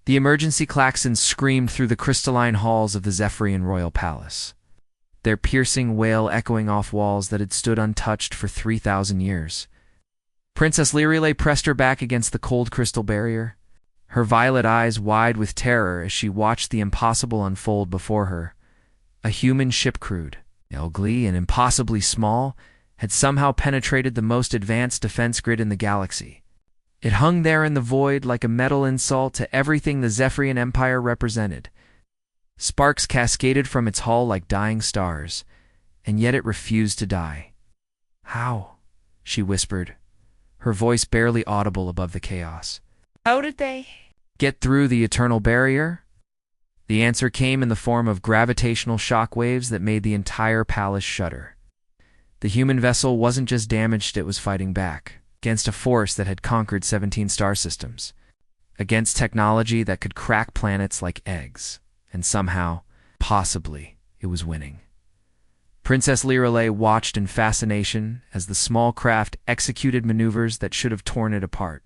The emergency klaxons screamed through the crystalline halls of the Zephyrian royal palace, their piercing wail echoing off walls that had stood untouched for 3,000 years. Princess Lirelei pressed her back against the cold crystal barrier, her violet eyes wide with terror as she watched the impossible unfold before her. A human ship crude, ugly and impossibly small, had somehow penetrated the most advanced defense grid in the galaxy. It hung there in the void like a metal insult to everything the Zephyrian Empire represented. Sparks cascaded from its hull like dying stars, and yet it refused to die. "How?" she whispered, her voice barely audible above the chaos. "How did they "Get through the eternal barrier?" The answer came in the form of gravitational shock waves that made the entire palace shudder. The human vessel wasn't just damaged, it was fighting back against a force that had conquered 17 star systems, against technology that could crack planets like eggs, and somehow, possibly, it was winning. Princess Lirelei watched in fascination as the small craft executed maneuvers that should have torn it apart.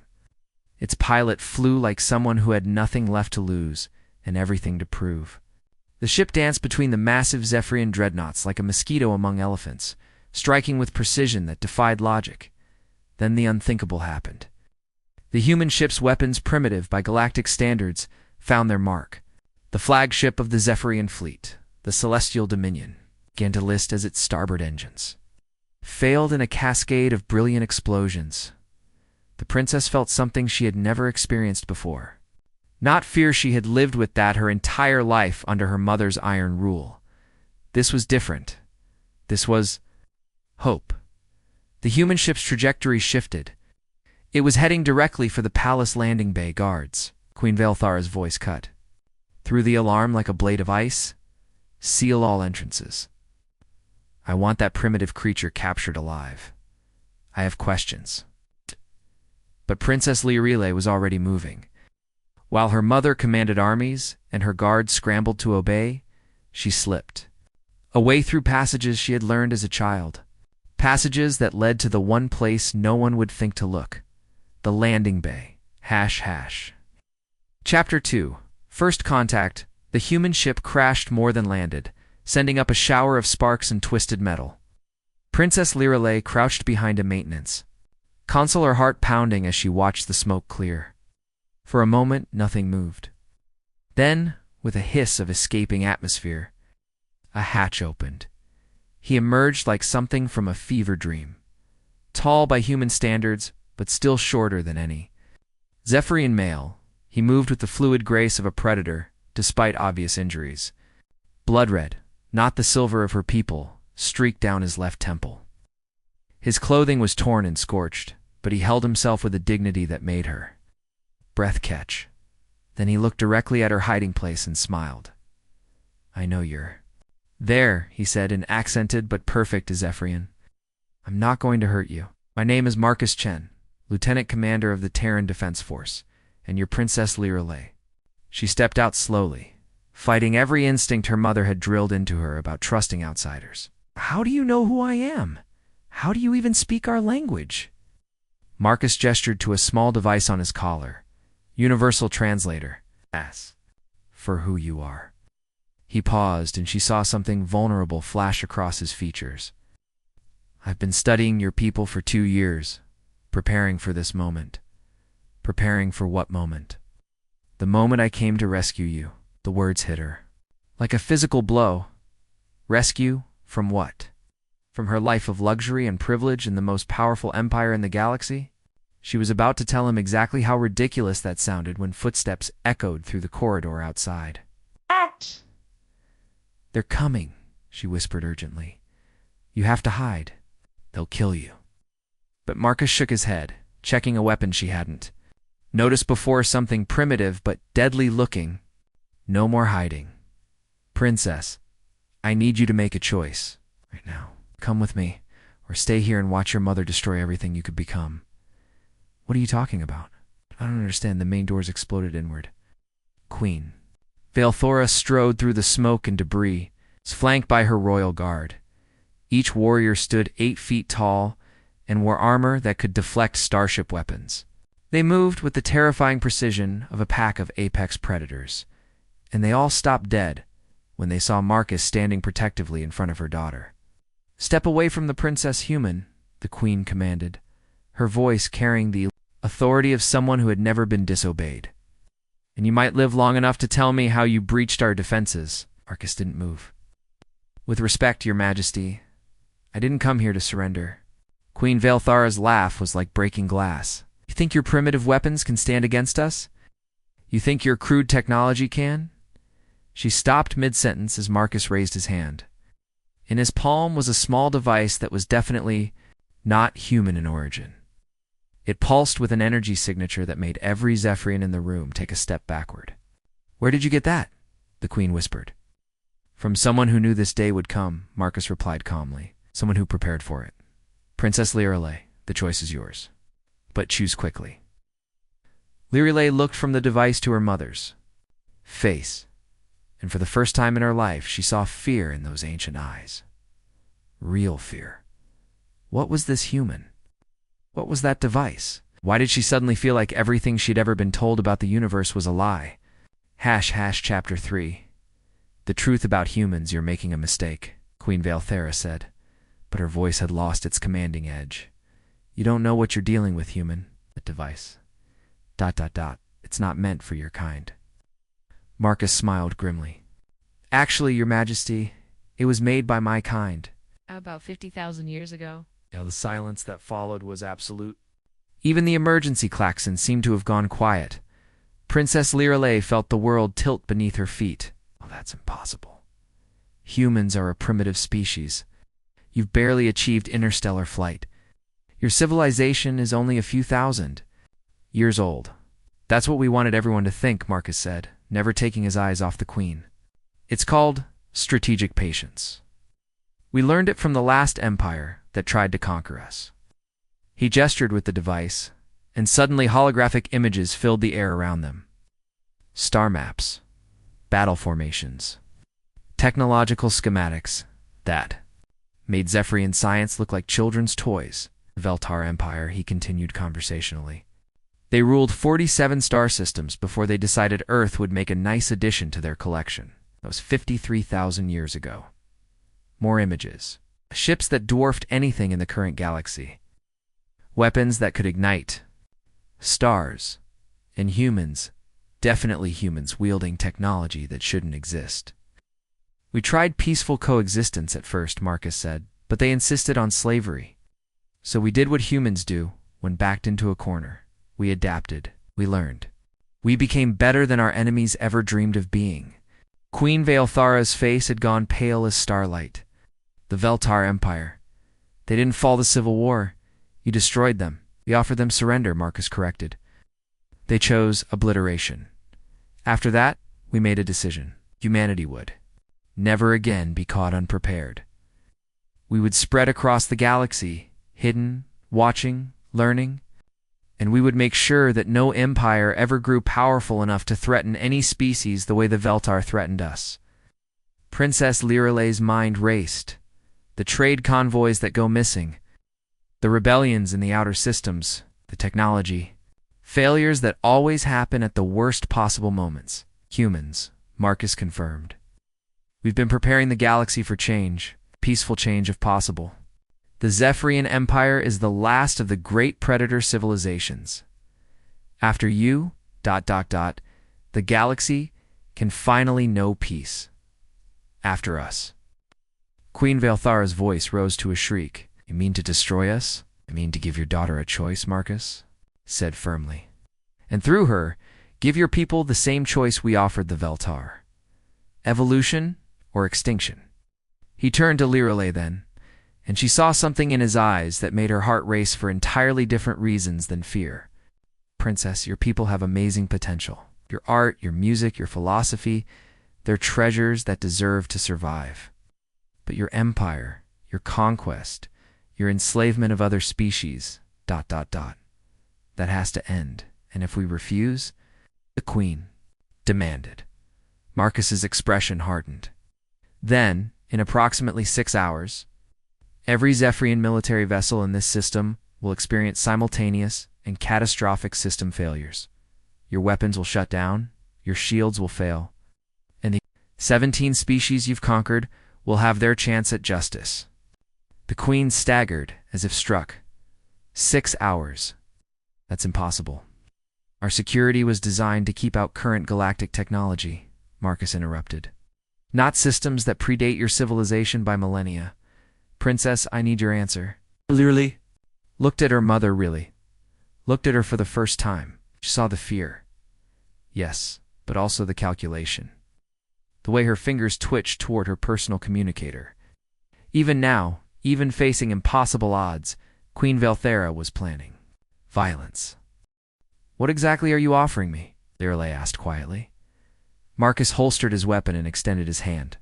Its pilot flew like someone who had nothing left to lose and everything to prove. The ship danced between the massive Zephyrian dreadnoughts like a mosquito among elephants, striking with precision that defied logic. Then the unthinkable happened. The human ship's weapons, primitive by galactic standards, found their mark. The flagship of the Zephyrian fleet, the Celestial Dominion, began to list as its starboard engines failed in a cascade of brilliant explosions. The princess felt something she had never experienced before. Not fear, she had lived with that her entire life under her mother's iron rule. This was different. This was hope. The human ship's trajectory shifted. It was heading directly for the palace landing bay guards. Queen Velthara's voice cut through the alarm like a blade of ice. "Seal all entrances. I want that primitive creature captured alive. I have questions." But Princess Lirelei was already moving. While her mother commanded armies and her guards scrambled to obey, she slipped away through passages she had learned as a child. Passages that led to the one place no one would think to look. The landing bay. ##. Chapter 2. First Contact. The human ship crashed more than landed, sending up a shower of sparks and twisted metal. Princess Lirelei crouched behind a maintenance console, her heart pounding as she watched the smoke clear. For a moment, nothing moved. Then, with a hiss of escaping atmosphere, a hatch opened. He emerged like something from a fever dream. Tall by human standards, but still shorter than any. Zephyrian male, he moved with the fluid grace of a predator, despite obvious injuries. Blood red, not the silver of her people, streaked down his left temple. His clothing was torn and scorched, but he held himself with a dignity that made her breath catch. Then he looked directly at her hiding place and smiled. "I know you're there," he said in accented but perfect Zephyrian. "I'm not going to hurt you. My name is Marcus Chen, Lieutenant Commander of the Terran Defense Force, and your Princess Lirelei." She stepped out slowly, fighting every instinct her mother had drilled into her about trusting outsiders. "How do you know who I am? How do you even speak our language?" Marcus gestured to a small device on his collar. "Universal translator. S. For who you are." He paused, and she saw something vulnerable flash across his features. "I've been studying your people for 2 years, preparing for this moment." Preparing for what moment? "The moment I came to rescue you." The words hit her like a physical blow. Rescue from what? From her life of luxury and privilege in the most powerful empire in the galaxy? She was about to tell him exactly how ridiculous that sounded when footsteps echoed through the corridor outside. act? "They're coming," she whispered urgently. "You have to hide. They'll kill you." But Marcus shook his head, checking a weapon she hadn't noticed before, something primitive but deadly looking. "No more hiding. Princess, I need you to make a choice right now. Come with me, or stay here and watch your mother destroy everything you could become." "What are you talking about?" "I don't understand." The main doors exploded inward. Queen Velthora strode through the smoke and debris, flanked by her royal guard. Each warrior stood 8 feet tall and wore armor that could deflect starship weapons. They moved with the terrifying precision of a pack of apex predators, and they all stopped dead when they saw Marcus standing protectively in front of her daughter. "Step away from the princess human," the queen commanded, her voice carrying the authority of someone who had never been disobeyed. "And you might live long enough to tell me how you breached our defenses." Marcus didn't move. "With respect, your majesty, I didn't come here to surrender." Queen Valthara's laugh was like breaking glass. "You think your primitive weapons can stand against us? You think your crude technology can?" She stopped mid-sentence as Marcus raised his hand. In his palm was a small device that was definitely not human in origin. It pulsed with an energy signature that made every Zephyrian in the room take a step backward. "Where did you get that?" the queen whispered. "From someone who knew this day would come," Marcus replied calmly. "Someone who prepared for it. Princess Lirelei, the choice is yours. But choose quickly." Lirelei looked from the device to her mother's face, and for the first time in her life, she saw fear in those ancient eyes. Real fear. What was this human? What was that device? Why did she suddenly feel like everything she'd ever been told about the universe was a lie? Chapter 3. "The truth about humans, you're making a mistake," Queen Valthara said, but her voice had lost its commanding edge. "You don't know what you're dealing with, human. That device. ... It's not meant for your kind." Marcus smiled grimly. "Actually, your majesty, it was made by my kind." About 50,000 years ago. The silence that followed was absolute. Even the emergency klaxon seemed to have gone quiet. Princess Lirelei felt the world tilt beneath her feet. "Oh, that's impossible. Humans are a primitive species. You've barely achieved interstellar flight. Your civilization is only a few thousand years old." "That's what we wanted everyone to think," Marcus said, never taking his eyes off the queen. "It's called strategic patience. We learned it from the last empire that tried to conquer us." He gestured with the device, and suddenly holographic images filled the air around them. Star maps, battle formations, technological schematics that made Zephyrian science look like children's toys. "The Veltar Empire," he continued conversationally. "They ruled 47 star systems before they decided Earth would make a nice addition to their collection. That was 53,000 years ago. More images. Ships that dwarfed anything in the current galaxy. Weapons that could ignite. Stars. And humans, definitely humans, wielding technology that shouldn't exist. We tried peaceful coexistence at first," Marcus said, "but they insisted on slavery. So we did what humans do when backed into a corner. We adapted. We learned. We became better than our enemies ever dreamed of being." Queen Valthara's face had gone pale as starlight. "The Veltar Empire. They didn't fall the Civil War. You destroyed them. We offered them surrender," Marcus corrected. "They chose obliteration. After that, we made a decision. Humanity would never again be caught unprepared. We would spread across the galaxy, hidden, watching, learning, and we would make sure that no empire ever grew powerful enough to threaten any species the way the Veltar threatened us." Princess Lirelei's mind raced. The trade convoys that go missing, the rebellions in the outer systems, the technology, failures that always happen at the worst possible moments. "Humans," Marcus confirmed. "We've been preparing the galaxy for change, peaceful change if possible. The Zephyrian Empire is the last of the great predator civilizations. After you, ... the galaxy can finally know peace. After us." Queen Valthara's voice rose to a shriek. "You mean to destroy us?" "I mean to give your daughter a choice," Marcus said firmly. "And through her, give your people the same choice we offered the Veltar. Evolution or extinction." He turned to Lirelei then, and she saw something in his eyes that made her heart race for entirely different reasons than fear. "Princess, your people have amazing potential. Your art, your music, your philosophy, they're treasures that deserve to survive. But your empire, your conquest, your enslavement of other species, ... that has to end. And if we refuse," the queen demanded. Marcus's expression hardened. "Then, in approximately 6 hours, every Zephyrian military vessel in this system will experience simultaneous and catastrophic system failures. Your weapons will shut down, your shields will fail, and the 17 species you've conquered will have their chance at justice. The Queen staggered, as if struck. 6 hours. That's impossible. Our security was designed to keep out current galactic technology, Marcus interrupted. Not systems that predate your civilization by millennia. Princess, I need your answer. Clearly. Looked at her mother, really. Looked at her for the first time. She saw the fear. Yes, but also the calculation. The way her fingers twitched toward her personal communicator. Even now, even facing impossible odds, Queen Velthera was planning. Violence. What exactly are you offering me? Lirelei asked quietly. Marcus holstered his weapon and extended his hand.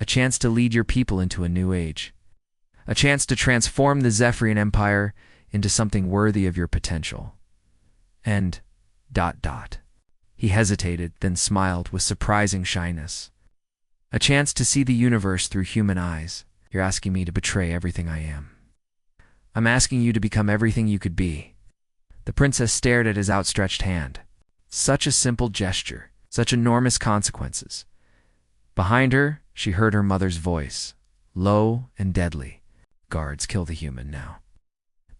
A chance to lead your people into a new age. A chance to transform the Zephyrian Empire into something worthy of your potential. And ... He hesitated, then smiled with surprising shyness. A chance to see the universe through human eyes. You're asking me to betray everything I am. I'm asking you to become everything you could be. The princess stared at his outstretched hand. Such a simple gesture, such enormous consequences. Behind her, she heard her mother's voice, low and deadly. Guards, kill the human now.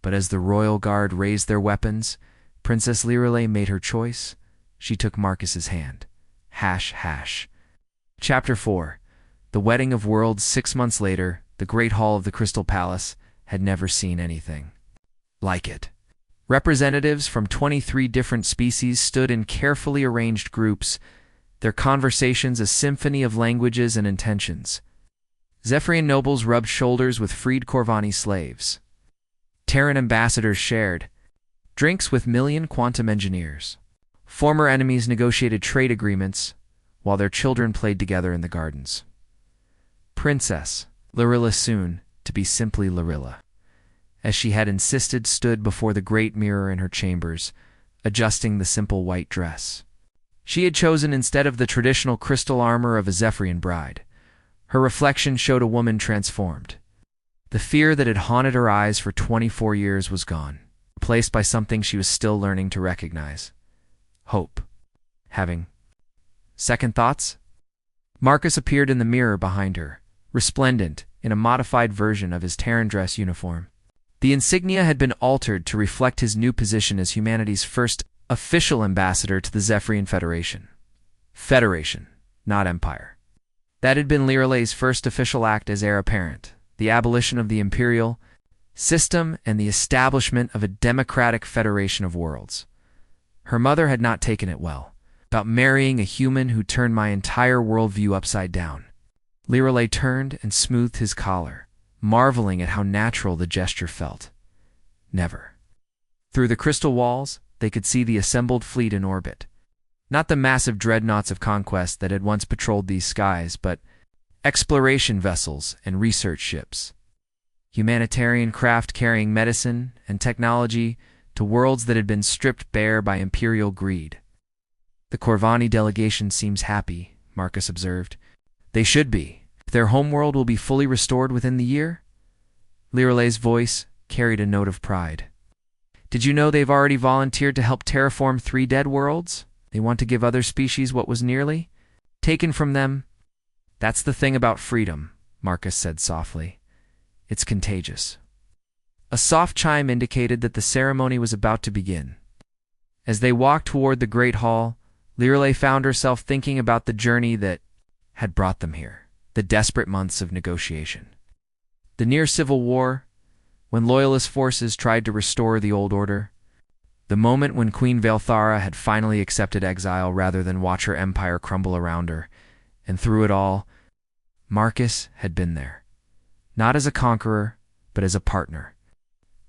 But as the royal guard raised their weapons, Princess Lirelei made her choice. She took Marcus's hand. ##. Chapter 4. The Wedding of Worlds. 6 months later, the Great Hall of the Crystal Palace had never seen anything like it. Representatives from 23 different species stood in carefully arranged groups, their conversations a symphony of languages and intentions. Zephyrian nobles rubbed shoulders with freed Corvani slaves. Terran ambassadors shared drinks with million quantum engineers. Former enemies negotiated trade agreements, while their children played together in the gardens. Princess Lirilla, soon to be simply Lirilla, as she had insisted, stood before the great mirror in her chambers, adjusting the simple white dress. She had chosen instead of the traditional crystal armor of a Zephyrian bride. Her reflection showed a woman transformed. The fear that had haunted her eyes for 24 years was gone, replaced by something she was still learning to recognize. Hope. Having second thoughts? Marcus appeared in the mirror behind her, resplendent in a modified version of his Terran dress uniform. The insignia had been altered to reflect his new position as humanity's first official ambassador to the Zephyrian Federation. Federation, not empire. That had been Lirelei's first official act as heir apparent, the abolition of the imperial system and the establishment of a democratic federation of worlds. Her mother had not taken it well, about marrying a human who turned my entire worldview upside down. Lirelei turned and smoothed his collar, marveling at how natural the gesture felt. Never. Through the crystal walls, they could see the assembled fleet in orbit. Not the massive dreadnoughts of conquest that had once patrolled these skies, but exploration vessels and research ships. Humanitarian craft carrying medicine and technology to worlds that had been stripped bare by imperial greed. The Corvani delegation seems happy, Marcus observed. They should be. Their homeworld will be fully restored within the year? Lirelei's voice carried a note of pride. Did you know they've already volunteered to help terraform 3 dead worlds? They want to give other species what was nearly taken from them. That's the thing about freedom, Marcus said softly. It's contagious. A soft chime indicated that the ceremony was about to begin. As they walked toward the Great Hall, Lirelei found herself thinking about the journey that had brought them here, the desperate months of negotiation. The near civil war, when loyalist forces tried to restore the old order, the moment when Queen Velthara had finally accepted exile rather than watch her empire crumble around her, and through it all, Marcus had been there, not as a conqueror, but as a partner,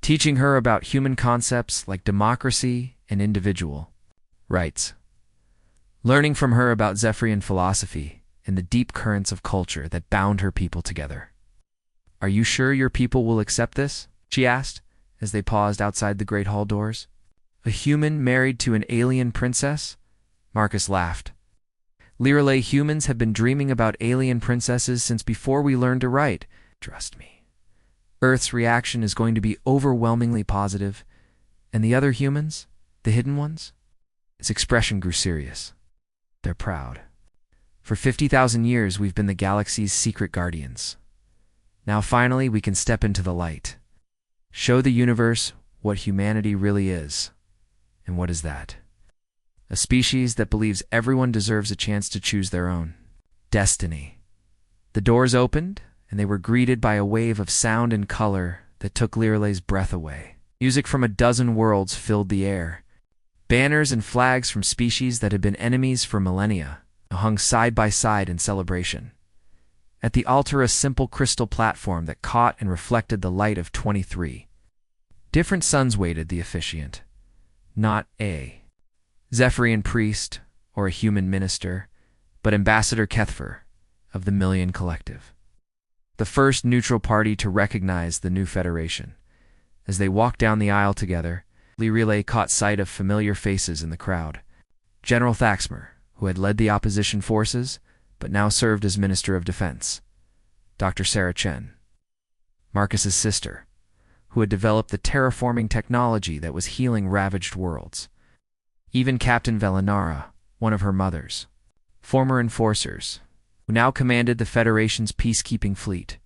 teaching her about human concepts like democracy and individual rights, learning from her about Zephyrian philosophy and the deep currents of culture that bound her people together. Are you sure your people will accept this? She asked, as they paused outside the Great Hall doors. A human married to an alien princess? Marcus laughed. Lirelei, humans have been dreaming about alien princesses since before we learned to write. Trust me. Earth's reaction is going to be overwhelmingly positive, And the other humans? The hidden ones? His expression grew serious. They're proud. For 50,000 years, we've been the galaxy's secret guardians. Now finally, we can step into the light. Show the universe what humanity really is. And what is that? A species that believes everyone deserves a chance to choose their own destiny. The doors opened, and they were greeted by a wave of sound and color that took Liralay's breath away. Music from a dozen worlds filled the air. Banners and flags from species that had been enemies for millennia hung side by side in celebration. At the altar, a simple crystal platform that caught and reflected the light of 23 different suns waited the officiant. Not a Zephyrian priest or a human minister, but Ambassador Kethfer of the Million Collective, the first neutral party to recognize the new federation. As they walked down the aisle together, Lirilay caught sight of familiar faces in the crowd. General Thaxmer, who had led the opposition forces, but now served as Minister of Defense. Dr. Sarah Chen, Marcus's sister, who had developed the terraforming technology that was healing ravaged worlds. Even Captain Velinara, one of her mothers. Former enforcers, who now commanded the Federation's peacekeeping fleet.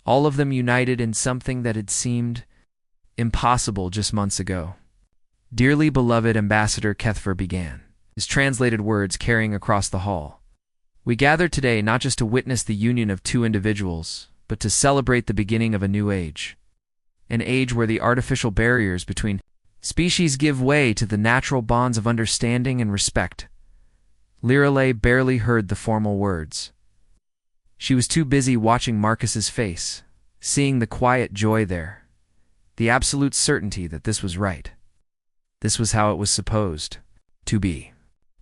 All of them united in something that had seemed impossible just months ago. Dearly beloved Ambassador Kethfer began, his translated words carrying across the hall. We gathered today not just to witness the union of two individuals, but to celebrate the beginning of a new age. An age where the artificial barriers between species give way to the natural bonds of understanding and respect. Lirilay barely heard the formal words. She was too busy watching Marcus's face, seeing the quiet joy there, the absolute certainty that this was right. This was how it was supposed to be.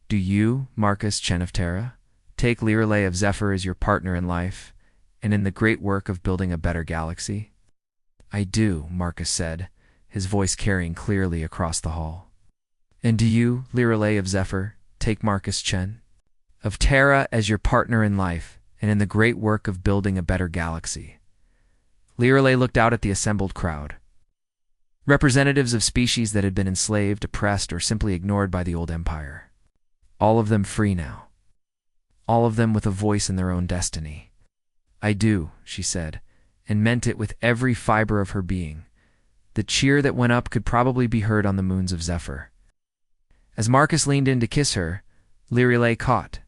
Do you, Marcus Chen of Terra, take Lirilay of Zephyr as your partner in life and in the great work of building a better galaxy? I do, Marcus said, his voice carrying clearly across the hall. And do you, Lirilay of Zephyr, take Marcus Chen of Terra as your partner in life and in the great work of building a better galaxy? Lirilay looked out at the assembled crowd. Representatives of species that had been enslaved, oppressed, or simply ignored by the old empire. All of them free now. All of them with a voice in their own destiny. I do, she said, and meant it with every fiber of her being. The cheer that went up could probably be heard on the moons of Zephyr. As Marcus leaned in to kiss her, Lirilay caught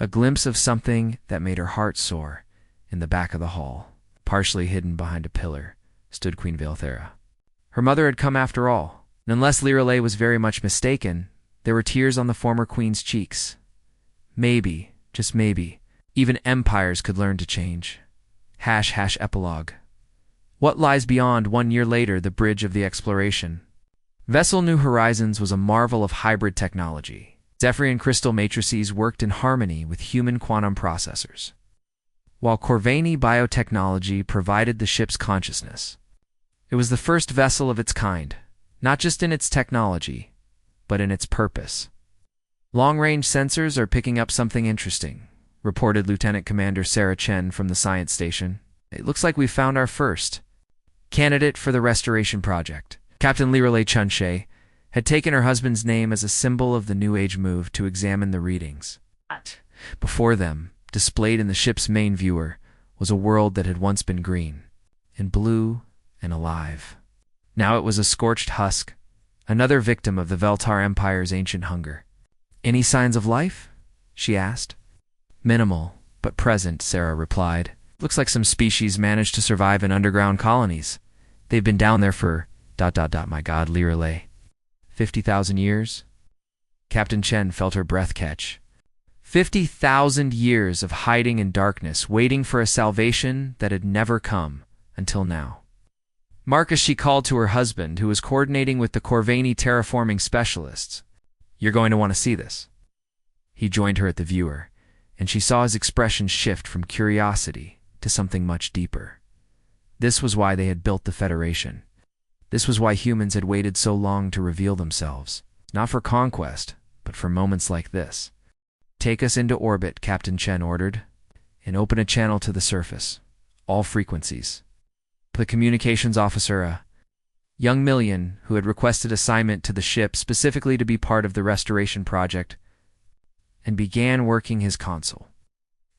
a glimpse of something that made her heart soar. In the back of the hall, partially hidden behind a pillar, stood Queen Valthera. Her mother had come after all, and unless Lirilay was very much mistaken, there were tears on the former queen's cheeks. Maybe, just maybe, even empires could learn to change. / Epilogue. What lies beyond 1 year later, the bridge of the exploration? Vessel New Horizons was a marvel of hybrid technology. Zephyrian crystal matrices worked in harmony with human quantum processors, while Corvani biotechnology provided the ship's consciousness. It was the first vessel of its kind, not just in its technology, but in its purpose. Long-range sensors are picking up something interesting, reported Lieutenant Commander Sarah Chen from the science station. It looks like we've found our first candidate for the restoration project. Captain Lirilay Chunshe had taken her husband's name as a symbol of the New Age move to examine the readings. Before them, displayed in the ship's main viewer, was a world that had once been green, and blue, and alive. Now it was a scorched husk, another victim of the Veltar Empire's ancient hunger. Any signs of life? She asked. Minimal, but present, Sarah replied. Looks like some species managed to survive in underground colonies. They've been down there for... My God, Lirilay. 50,000 years? Captain Chen felt her breath catch. 50,000 years of hiding in darkness, waiting for a salvation that had never come until now. Marcus, she called to her husband, who was coordinating with the Corvani terraforming specialists. You're going to want to see this. He joined her at the viewer, and she saw his expression shift from curiosity to something much deeper. This was why they had built the Federation. This was why humans had waited so long to reveal themselves. Not for conquest, but for moments like this. Take us into orbit, Captain Chen ordered, and open a channel to the surface. All frequencies. The communications officer, young Million, who had requested assignment to the ship specifically to be part of the restoration project, and began working his console.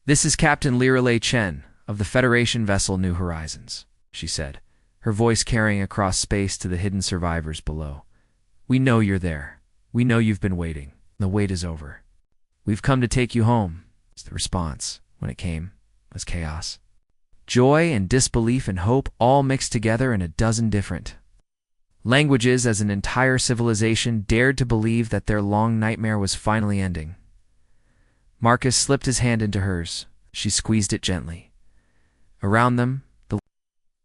"This is Captain Lirelei Chen of the Federation vessel New Horizons," she said, her voice carrying across space to the hidden survivors below. "We know you're there. We know you've been waiting. The wait is over. We've come to take you home." The response, when it came, was chaos. Joy and disbelief and hope all mixed together in a dozen different languages as an entire civilization dared to believe that their long nightmare was finally ending. Marcus slipped his hand into hers. She squeezed it gently. Around them, the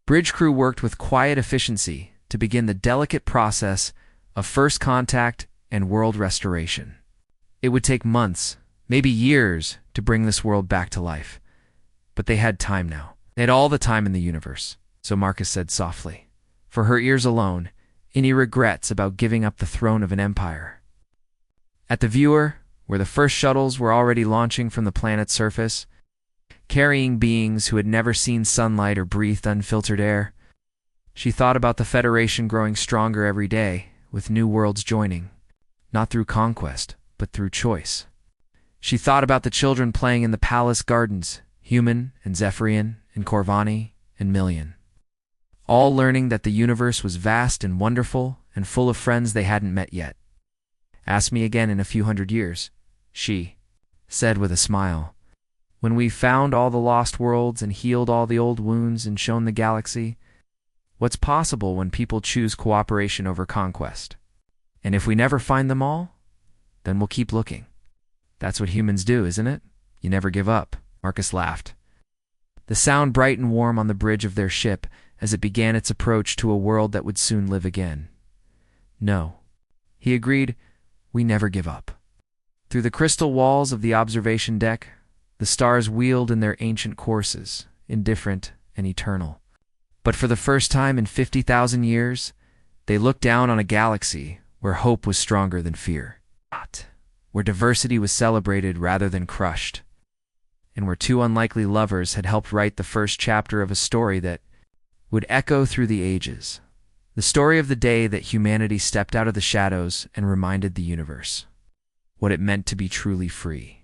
bridge crew worked with quiet efficiency to begin the delicate process of first contact and world restoration. It would take months, maybe years, to bring this world back to life. But they had time now. They had all the time in the universe, so Marcus said softly, for her ears alone, any regrets about giving up the throne of an empire. At the viewer, where the first shuttles were already launching from the planet's surface, carrying beings who had never seen sunlight or breathed unfiltered air, she thought about the Federation growing stronger every day, with new worlds joining, not through conquest, but through choice. She thought about the children playing in the palace gardens, Human and Zephyrian and Corvani and Million, all learning that the universe was vast and wonderful and full of friends they hadn't met yet. "Ask me again in a few hundred years," she said with a smile, "when we've found all the lost worlds and healed all the old wounds and shown the galaxy what's possible when people choose cooperation over conquest. And if we never find them all, then we'll keep looking. That's what humans do, isn't it? You never give up." Marcus laughed. The sound bright and warm on the bridge of their ship as it began its approach to a world that would soon live again. "No," he agreed, "we never give up." Through the crystal walls of the observation deck, the stars wheeled in their ancient courses, indifferent and eternal. But for the first time in 50,000 years, they looked down on a galaxy where hope was stronger than fear, where diversity was celebrated rather than crushed, and where two unlikely lovers had helped write the first chapter of a story that would echo through the ages. The story of the day that humanity stepped out of the shadows and reminded the universe what it meant to be truly free.